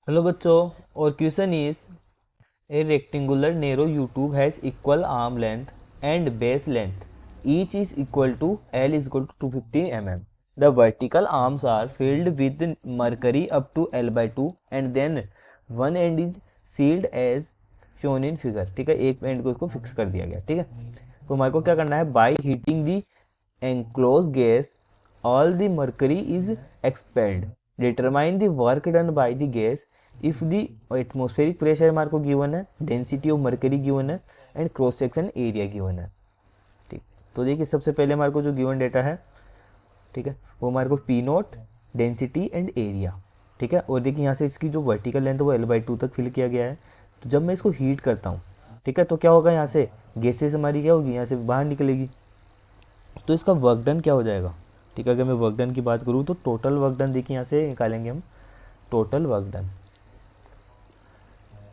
Hello बच्चों। और question is a rectangular narrow u-tube has equal arm length and base length. Each is equal to L is equal to 250 mm. The vertical arms are filled with mercury up to L by 2 and then one end is sealed as shown in figure. ठीक है, एक and को इसको fix कर दिया गया। ठीक है, तो हमारे को क्या करना है, by heating the enclosed gas all the mercury is expelled. Determine the work done by the gas if the atmospheric pressure हमारे को गिवन है, डेंसिटी ऑफ मर्करी गिवन है and cross section area given है। ठीक, तो देखिए सबसे पहले हमारे को जो गिवन डेटा है, ठीक है, वो हमारे को P note, density and area. ठीक है, और देखिए यहाँ से इसकी जो वर्टिकल लेंथ है वो L/2 तक फिल किया गया है। तो जब मैं इसको हीट करता हूँ, ठीक है, तो क्या होगा, यहाँ से गैसेस हमारी क्या होगी, यहाँ से बाहर निकलेगी। तो इसका वर्क डन क्या हो जाएगा। ठीक है, अगर मैं वर्क डन की बात करूँ तो टोटल वर्क डन देखिए यहाँ से निकालेंगे हम, टोटल वर्क डन।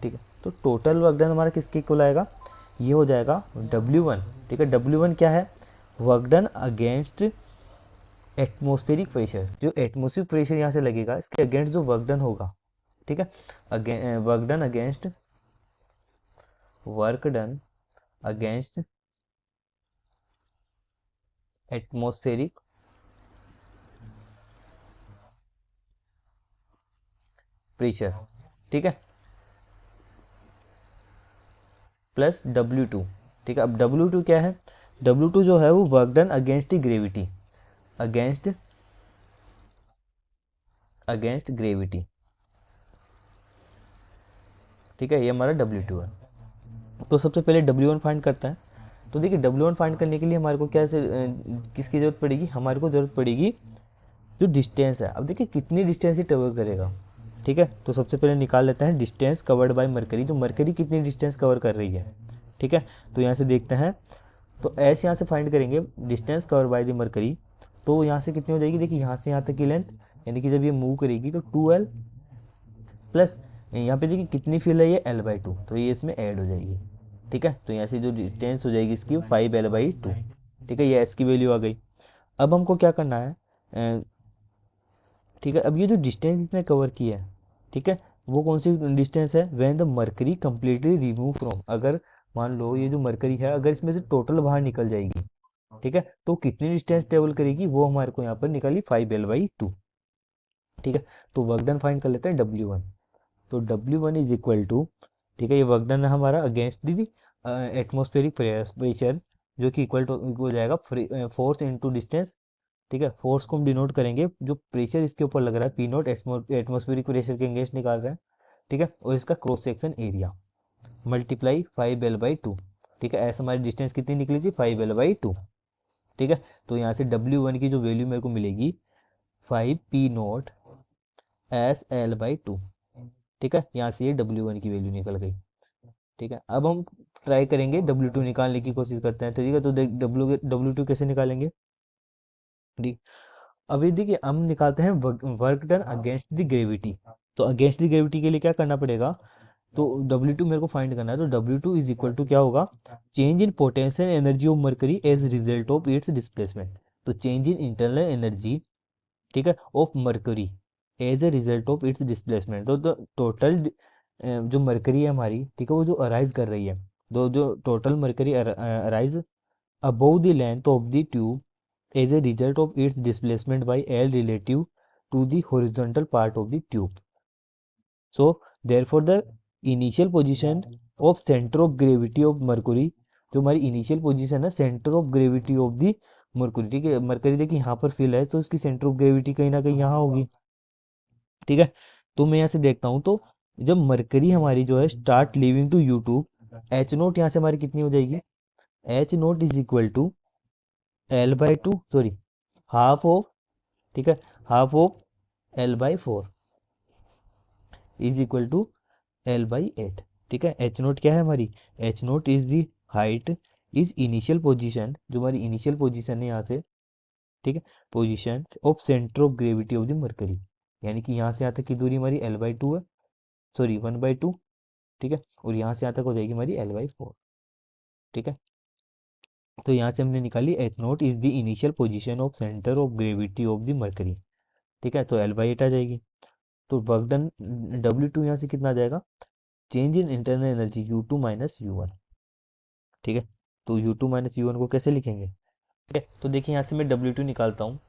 ठीक है, तो टोटल वर्क डन हमारा किसके इक्वल आएगा, ये हो जाएगा W1। ठीक है, W1 क्या है, work done against atmospheric pressure. जो एटमोस्फेरिक प्रेशर यहाँ से लगेगा इसके अगेंस्ट जो वर्क डन होगा। ठीक है, work done against, work done against atmospheric pressure. ठीक है, प्लस W2। ठीक है, अब W2 क्या है, W2 जो है वो work done against gravity, against against gravity. ठीक है, ये हमारा W2 है। तो सबसे पहले W1 फाइंड करता है। तो देखिए W1 फाइंड करने के लिए हमारे को क्या किसकी जरूरत पड़ेगी, हमारे को जरूरत पड़ेगी जो डिस्टेंस है। अब देखिए कितनी डिस्टेंस ही ट्रेवल करेगा। ठीक है, तो सबसे पहले निकाल लेते हैं डिस्टेंस कवर्ड बाय मरकरी। तो मरकरी कितनी डिस्टेंस कवर कर रही है। ठीक है, तो यहाँ से देखते हैं, तो एस यहाँ से फाइंड करेंगे distance cover by the mercury. तो यहाँ से कितनी हो जाएगी, देखिए यहाँ से यहाँ तक की लेंथ, यानी कि जब ये मूव करेगी तो 2L प्लस यहाँ पे देखिए कितनी फिल है, ये L/2, तो ये इसमें ऐड हो जाएगी। ठीक है, तो यहाँ से जो डिस्टेंस हो जाएगी इसकी 5L/2। ठीक है, ये एस की वैल्यू आ गई। अब हमको क्या करना है, ठीक है, अब ये जो डिस्टेंस इसने कवर की है, ठीक है, वो कौन सी डिस्टेंस है, when the mercury completely remove from. अगर मान लो ये जो मर्करी है अगर इसमें से टोटल बाहर निकल जाएगी, ठीक है, तो कितनी डिस्टेंस ट्रेवल करेगी वो हमारे को यहाँ पर निकाली 5L/2। ठीक है, तो वर्क डन फाइंड कर लेते हैं W1। तो W1 इज इक्वल टू, ठीक है, ये वर्क डन है हमारा अगेंस्ट दी एटमोस्फेरिक प्रेशर, जो कि इक्वल टू हो जाएगा फोर्स इनटू डिस्टेंस। ठीक है, फोर्स को हम डिनोट करेंगे, जो प्रेशर इसके ऊपर लग रहा है पी नोट, एटमोस्फेरिक प्रेशर के अगेंस्ट निकाल रहे हैं। ठीक है, और इसका cross section area multiply 5L/2। ठीक है, ऐसे हमारी डिस्टेंस कितनी निकली थी, 5L/2। ठीक है, तो यहाँ से W1 की जो वैल्यू मेरे को मिलेगी 5P0 SL/2। ठीक है, यहाँ से ये W1 की वैल्यू निकल गई। ठीक है, अब हम ट्राई करेंगे W2 निकालने की कोशिश करते हैं। तो ठीक है, तो W2 कैसे निकालेंगे। ठीक, अभी देखिए हम निकालते हैं work done against the gravity. तो अगेंस्ट द ग्रेविटी के लिए क्या करना पड़ेगा, तो W2 मेरे को फाइंड करना है। तो W2 इज इक्वल टू क्या होगा, change in potential energy of mercury as result of its displacement. तो चेंज इन इंटरनल एनर्जी, ठीक है, of mercury as a result of its displacement. तो टोटल जो मर्करी है हमारी, ठीक है, वो जो अराइज कर रही है, जो total mercury arise above the length of the tube as a result of its displacement by L relative to the horizontal part of the tube. So, therefore, the initial position of center of gravity of Mercury, जो हमारी initial position है centre of gravity of the mercury. ठीक है, mercury देखिए यहाँ पर fill है तो इसकी सेंटर ऑफ ग्रेविटी कहीं ना कहीं यहाँ होगी। ठीक है, तो मैं यहाँ से देखता हूँ, तो जब मरकरी हमारी जो है start living to U2, H0 यहाँ से हमारी कितनी हो जाएगी, H0 is equal to L/2, sorry, half of, ठीक है, half of L/4 is equal to L/8। ठीक है, H0 क्या है हमारी, H0 is the height is initial position, जो हमारी इनिशियल पोजीशन है यहाँ से। ठीक है, position of centre of gravity of the mercury, यानी कि यहाँ से यहाँ तक की दूरी हमारी L/2 है, सॉरी 1/2। ठीक है, और यहाँ से यहाँ तक हो जाएगी हमारी L/4। ठीक है, तो यहाँ से हमने निकाली H0 is the initial position of centre of gravity of the mercury. ठीक है, तो L/8 आ जाएगी। तो वर्क डन W2 यहाँ से कितना आ जाएगा, change in internal energy U2 minus U1। ठीक है, तो U2 माइनस U1 को कैसे लिखेंगे, ठीक है, तो देखिए यहाँ से मैं W2 निकालता हूँ।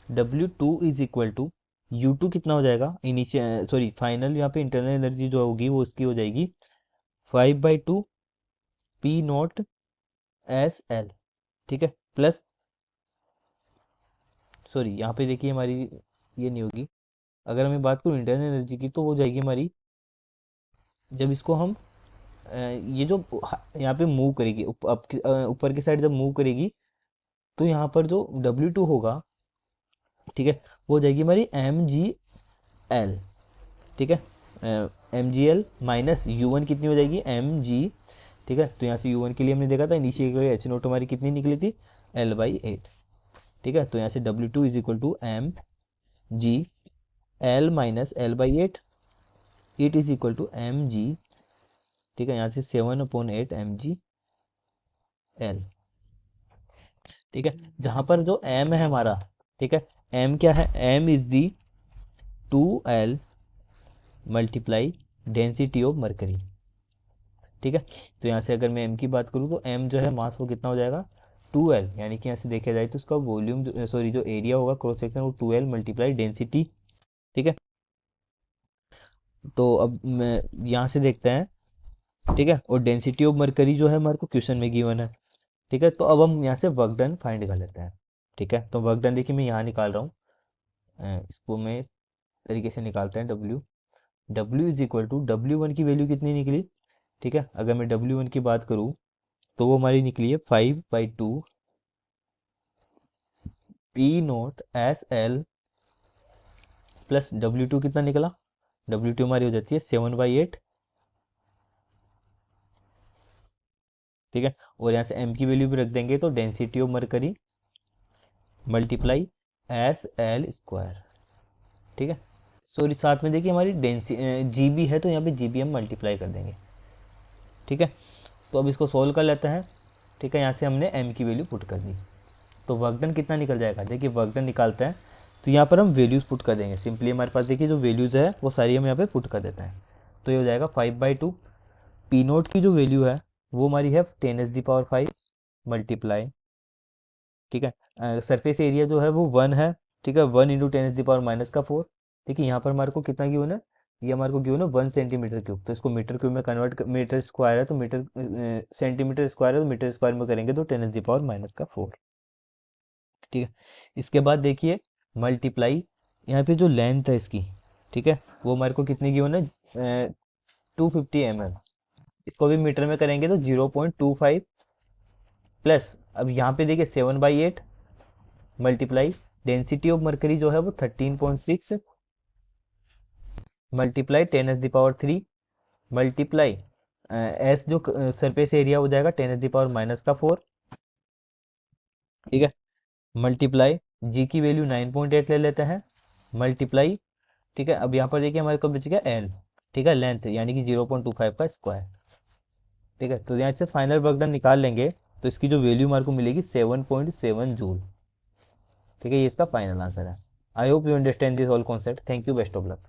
W2 is equal to U2 कितना हो जाएगा, इनिशियल सॉरी फाइनल यहाँ पे इंटरनल एनर्जी जो होगी वो उसकी हो जाएगी 5/2 P नॉट SL। ठीक है, प्लस सॉरी यहाँ पे देखिए हमारी ये नहीं होगी, अगर मैं बात करूँ इंटरनल एनर्जी की तो वो जाएगी हमारी, जब इसको हम ये जो यहाँ पे मूव करेगी ऊपर की साइड जब मूव करेगी, तो यहाँ पर जो W2 होगा, ठीक है, वो हो जाएगी हमारी MGL। ठीक है, MGL माइनस U1 कितनी हो जाएगी MG। ठीक है, तो यहाँ से U1 के लिए हमने देखा था इनिशियल H नोट हमारी कितनी निकली थी L/8। ठीक है, तो यहाँ से W2 is equal to MGL minus L/8, it is equal to MG। ठीक है, यहाँ से 7/8 MGL। ठीक है, जहां पर जो M है हमारा, ठीक है, M क्या है, M is the 2L multiply density of mercury. ठीक है, तो यहाँ से अगर मैं M की बात करूँ तो M जो है मास वो कितना हो जाएगा 2L, यानी कि यहाँ से देखा जाए तो उसका वॉल्यूम सॉरी जो एरिया होगा क्रॉस सेक्शन वो 2L मल्टीप्लाई डेंसिटी। ठीक है, तो अब मैं यहाँ से देखते हैं। ठीक है, और डेंसिटी ऑफ मरकरी जो है हमारे को क्वेश्चन में गिवन है। ठीक है, तो अब हम यहाँ से वर्क डन फाइंड कर लेते हैं। ठीक है, तो वर्क डन देखिए मैं यहाँ निकाल रहा हूँ, इसको मैं तरीके से निकालते हैं। W is equal to W1 की वैल्यू कितनी निकली। ठीक है, अगर मैं W1 की बात करूँ तो वो हमारी निकली है 5/2 P note SL plus W2 कितना निकला, W2 हमारी हो जाती है 7/8। ठीक है, और यहाँ से M की वैल्यू भी रख देंगे तो density of mercury multiply SL²। ठीक है, सॉरी साथ में देखिए हमारी डेंसी GB है तो यहाँ पे GB हम मल्टीप्लाई कर देंगे। ठीक है, तो अब इसको सोल्व कर लेते हैं। ठीक है, यहाँ से हमने M की वैल्यू पुट कर दी, तो वर्क डन कितना निकल जाएगा, देखिए वर्क डन निकालते हैं तो यहाँ पर हम वैल्यूज़ पुट कर देंगे। सिंपली हमारे पास देखिए जो वैल्यूज़ है वो सारी हम यहाँ पे पुट कर देते हैं, तो ये हो जाएगा 5/2 P नोट की जो वैल्यू है वो हमारी है 10⁵ मल्टीप्लाई। ठीक है, सरफेस एरिया जो है वो 1 है। ठीक है, 1 इंटू 10⁻⁻⁴। देखिए यहाँ पर हमारे को कितना गिवन है, ये हमारे को गिवन है 1 सेंटीमीटर क्यूब, तो इसको मीटर क्यूब में कन्वर्ट, मीटर स्क्वायर है तो मीटर सेंटीमीटर स्क्वायर है तो मीटर स्क्वायर में करेंगे तो 10⁻⁻⁴। ठीक है, इसके बाद देखिए मल्टीप्लाई यहाँ पे जो लेंथ है इसकी, ठीक है, वो हमारे को कितनी गिवन है 250 mm, इसको भी मीटर में करेंगे तो 0.25 प्लस अब यहाँ पे देखिए 7/8 मल्टीप्लाई डेंसिटी ऑफ मरकरी जो है वो 13.6 मल्टीप्लाई 10⁻³ मल्टीप्लाई एस जो सरफेस एरिया हो जाएगा 10⁻⁻⁴। ठीक है, मल्टीप्लाई जी की वैल्यू 9.8 ले लेते हैं मल्टीप्लाई। ठीक है, अब यहाँ पर देखिए हमारे को बच गया एल। ठीक है, लेंथ यानी कि 0.25 का स्क्वायर। ठीक है, तो यहाँ से फाइनल वर्क डन निकाल लेंगे तो इसकी जो वैल्यू हमारे को मिलेगी 7.7 जूल। ठीक है, ये इसका फाइनल आंसर है। I hope you understand this all concept. Thank you, best of luck.